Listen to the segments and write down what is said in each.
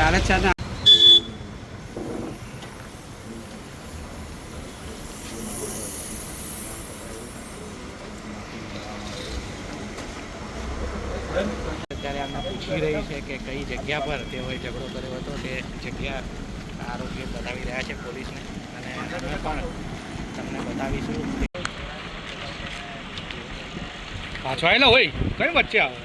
ચાલે જ છે ને. અત્યારે આમને પૂછી રહી છે કે કઈ જગ્યા પર તેઓએ ઝઘડો કર્યો હતો. તે જગ્યા આરોપીઓ બતાવી રહ્યા છે પોલીસને, અને અમે પણ તમને બતાવીશું. પાછો આવેલો હોય કઈ વચ્ચે આવે.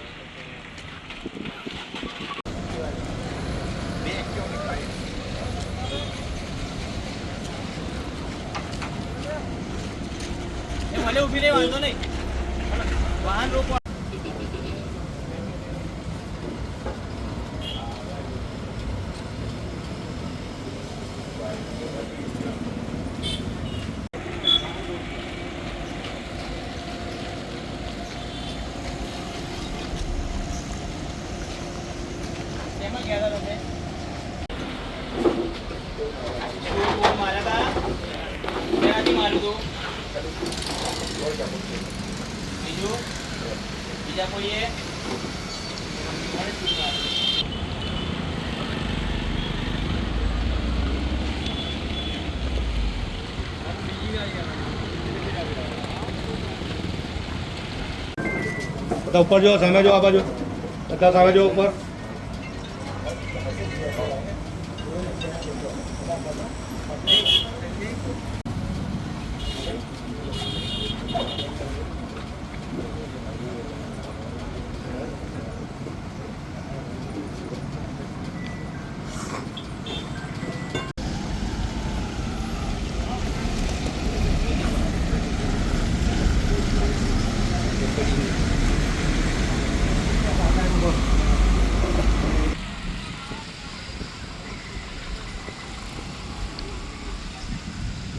ભલે ઉભી રહે, વાંધો નહીં, વાહન રોકો. બીજા કોઈએ બધા ઉપર જો, સામે જો, આ બાજુ બધા સામે જો ઉપર.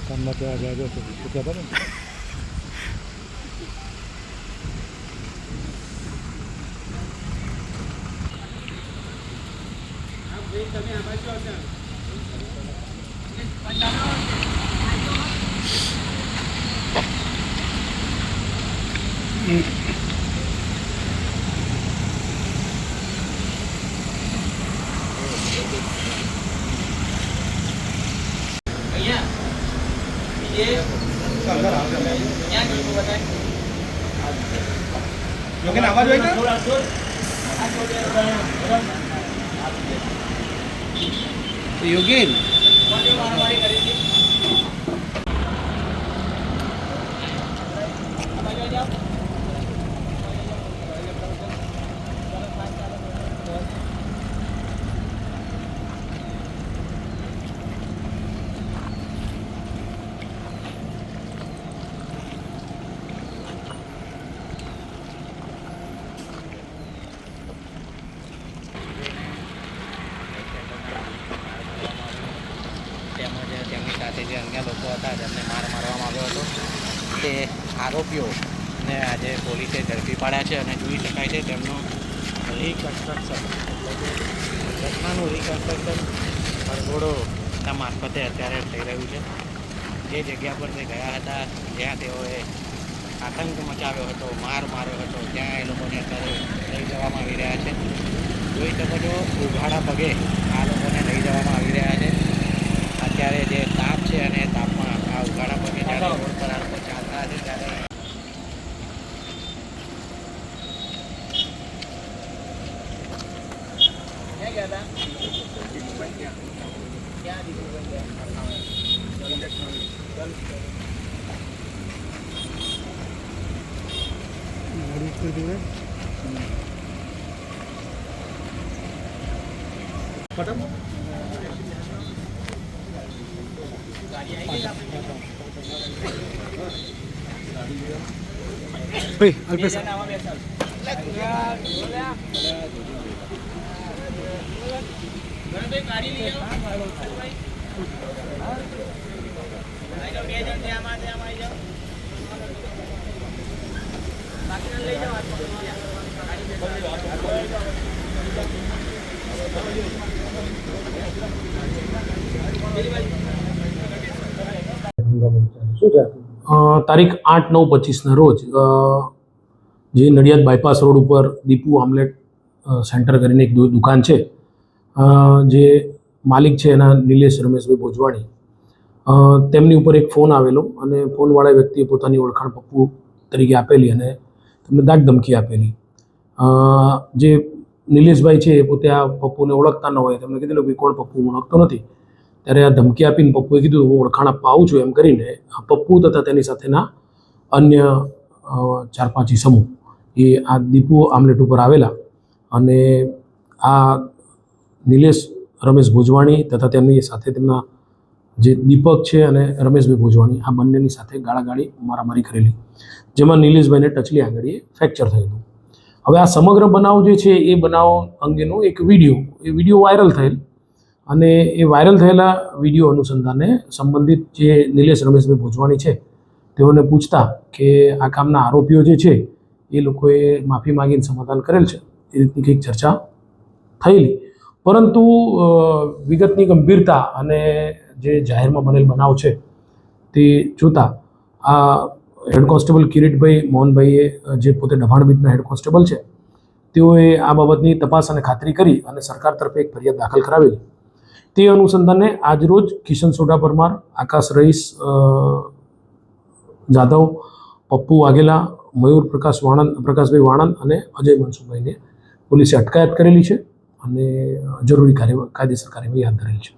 કામમાં ત્યાં ગયા જો તો ત્યાં બને. તમે આ બાજુ આવશો. યોગેન આવાજ હોય કે યોગેન તેમની સાથે જે અન્ય લોકો હતા જેમને મારવામાં આવ્યો હતો, તે આરોપીઓને આજે પોલીસે ઝડપી પાડ્યા છે. અને જોઈ શકાય છે તેમનું રિકન્સ્ટ્રક્શન, ઘટનાનું રિકન્સ્ટ્રક્શન ભરઘોડોના મારફતે અત્યારે થઈ રહ્યું છે. જે જગ્યા પર તે ગયા હતા, જ્યાં તેઓએ આતંક મચાવ્યો હતો, માર્યો હતો, ત્યાં એ લોકોને અત્યારે લઈ જવામાં આવી રહ્યા છે. જોઈ શકો છો, ઉઘાડા પગે આ લોકોને લઈ જવામાં આવી રહ્યા છે. અત્યારે જે તાપ છે અને તાપમાં આ ઉઘાડા પગે જ્યારે રોડ પર આ લોકો ચાલતા છે ત્યારે અલ્પેશ તારીખ 8/9/25ના રોજ જે નડિયાદ બાયપાસ રોડ ઉપર દીપુ આમલેટ સેન્ટર કરીને એક દુકાન છે, જે માલિક છે એના નિલેશ રમેશભાઈ ભોજવાણી, તેમની ઉપર એક ફોન આવેલો અને ફોનવાળા વ્યક્તિએ પોતાની ઓળખાણ પપ્પુ તરીકે આપેલી અને તેમને દાગ ધમકી આપેલી. જે નિલેશભાઈ છે એ પોતે આ પપ્પુને ઓળખતા ન હોય, તેમને કીધેલું કે કોણ પપ્પુ, હું ઓળખતો નથી. ત્યારે આ ધમકી આપીને પપ્પુએ કીધું હું ઓળખાણ આપવા આવું છું એમ કરીને આ પપ્પુ તથા તેની સાથેના અન્ય 4-5 ઇસમો એ આ દીપુ આમલેટ ઉપર આવેલા અને આ નિલેશ રમેશ ભોજવાણી તથા તેમની સાથે તેમના જે દીપક છે અને રમેશભાઈ ભોજવાણી, આ બંનેની સાથે ગાળાગાળી મારામારી કરેલી, જેમાં નિલેશભાઈને ટચલી આંગળીએ ફ્રેક્ચર થયેલું. હવે આ સમગ્ર બનાવ જે છે એ બનાવ અંગેનો એક વિડીયો વાયરલ થયેલ અને એ વાયરલ થયેલા વિડીયો અનુસંધાને સંબંધિત જે નિલેશ રમેશભાઈ ભોજવાણી છે તેઓને પૂછતા કે આ કામના આરોપીઓ જે છે એ લોકોએ માફી માંગીને સમાધાન કરેલ છે, એ રીતની કંઈક ચર્ચા થયેલી. પરંતુ વિગતની ગંભીરતા અને જે જાહેરમાં બનેલ બનાવ છે તે જોતાં આ હેડ કોન્સ્ટેબલ કિરીટભાઈ મોહનભાઈએ, જે પોતે દભાણ બીટના હેડ કોન્સ્ટેબલ છે, તેઓએ આ બાબતની તપાસ અને ખાતરી કરી અને સરકાર તરફે એક ફરિયાદ દાખલ કરાવેલી. તે અનુસંધાને આજરોજ કિશન સોઢા પરમાર, આકાશ રઈસ જાદવ, પપ્પુ વાઘેલા, મયુર પ્રકાશભાઈ વાણંદ અને અજય મનસુખભાઈને પોલીસે અટકાયત કરેલી છે અને જરૂરી કાયદેસર કાર્યવાહી હાથ ધરેલી છે.